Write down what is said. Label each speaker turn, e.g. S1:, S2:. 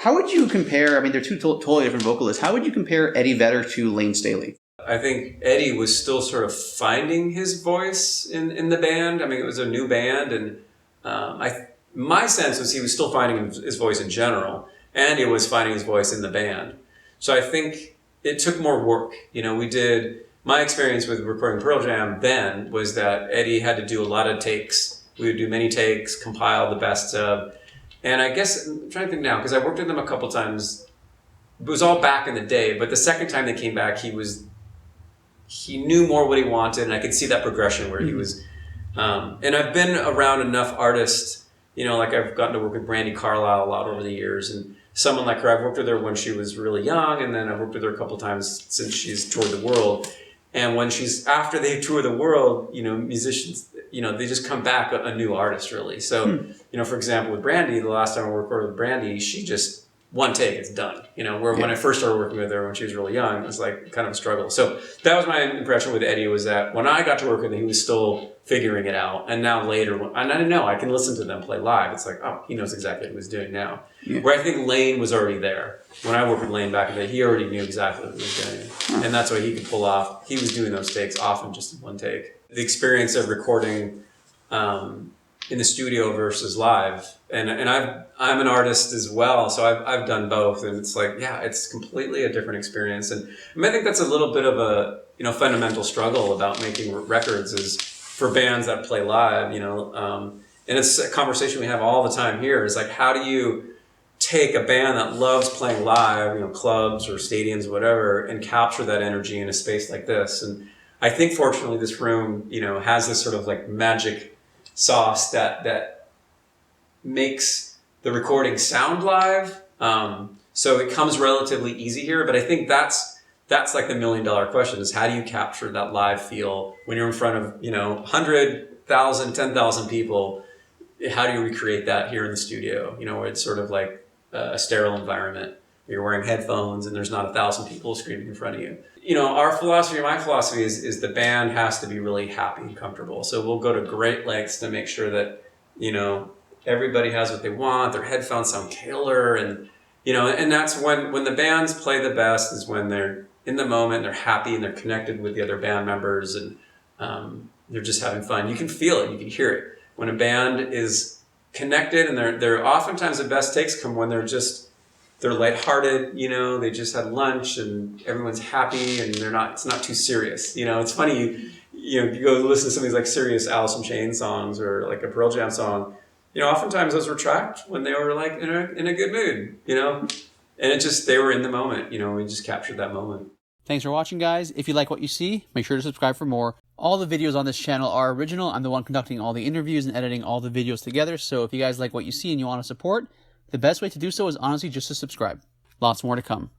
S1: How would you compare, I mean, they're two totally different vocalists. How would you compare Eddie Vedder to Layne Staley?
S2: I think Eddie was still sort of finding his voice in the band. I mean, it was a new band, and my sense was he was still finding his voice in general, and he was finding his voice in the band. So I think it took more work. My experience with recording Pearl Jam then was that Eddie had to do a lot of takes. We would do many takes, compile the best of, and I guess, I'm trying to think now, because I worked with them a couple times. It was all back in the day, but the second time they came back, he knew more what he wanted, and I could see that progression where he was, and I've been around enough artists, like I've gotten to work with Brandi Carlile a lot over the years, and someone like her, I've worked with her when she was really young, and then I've worked with her a couple times since she's toured the world. And when after they tour the world, musicians, they just come back a new artist, really. So, for example, with Brandi, the last time I recorded with Brandi, she just, one take, it's done. When I first started working with her when she was really young, it was like kind of a struggle. So that was my impression with Eddie, was that when I got to work with him, he was still figuring it out. And now later, and I didn't know, I can listen to them play live. It's like, oh, he knows exactly what he's doing now. Yeah. Where I think Layne was already there. When I worked with Layne back in the day, he already knew exactly what he was doing. And that's why he could pull off. He was doing those takes often just in one take. The experience of recording in the studio versus live, and I'm an artist as well, so I've done both, and it's like, yeah, it's completely a different experience. And I think that's a little bit of a fundamental struggle about making records, is for bands that play live, and it's a conversation we have all the time here, is like, how do you take a band that loves playing live, clubs or stadiums or whatever, and capture that energy in a space like this? And I think fortunately this room, has this sort of like magic sauce that makes the recording sound live. So it comes relatively easy here, but I think that's like the $1 million question, is how do you capture that live feel when you're in front of, 100,000, 10,000 people? How do you recreate that here in the studio? Where it's sort of like a sterile environment. You're wearing headphones and there's not 1,000 people screaming in front of you. Our philosophy, my philosophy is the band has to be really happy and comfortable. So we'll go to great lengths to make sure that, everybody has what they want. Their headphones sound killer. And, and that's when the bands play the best, is when they're in the moment, they're happy and they're connected with the other band members, and they're just having fun. You can feel it. You can hear it. When a band is connected, and they're oftentimes the best takes come when they're lighthearted, they just had lunch and everyone's happy and it's not too serious. It's funny, you go listen to some of these like serious Alice in Chains songs or like a Pearl Jam song, oftentimes those were tracked when they were like in a good mood, and they were in the moment, we just captured that moment.
S1: Thanks for watching, guys. If you like what you see, make sure to subscribe for more. All the videos on this channel are original. I'm the one conducting all the interviews and editing all the videos together. So if you guys like what you see and you want to support, the best way to do so is honestly just to subscribe. Lots more to come.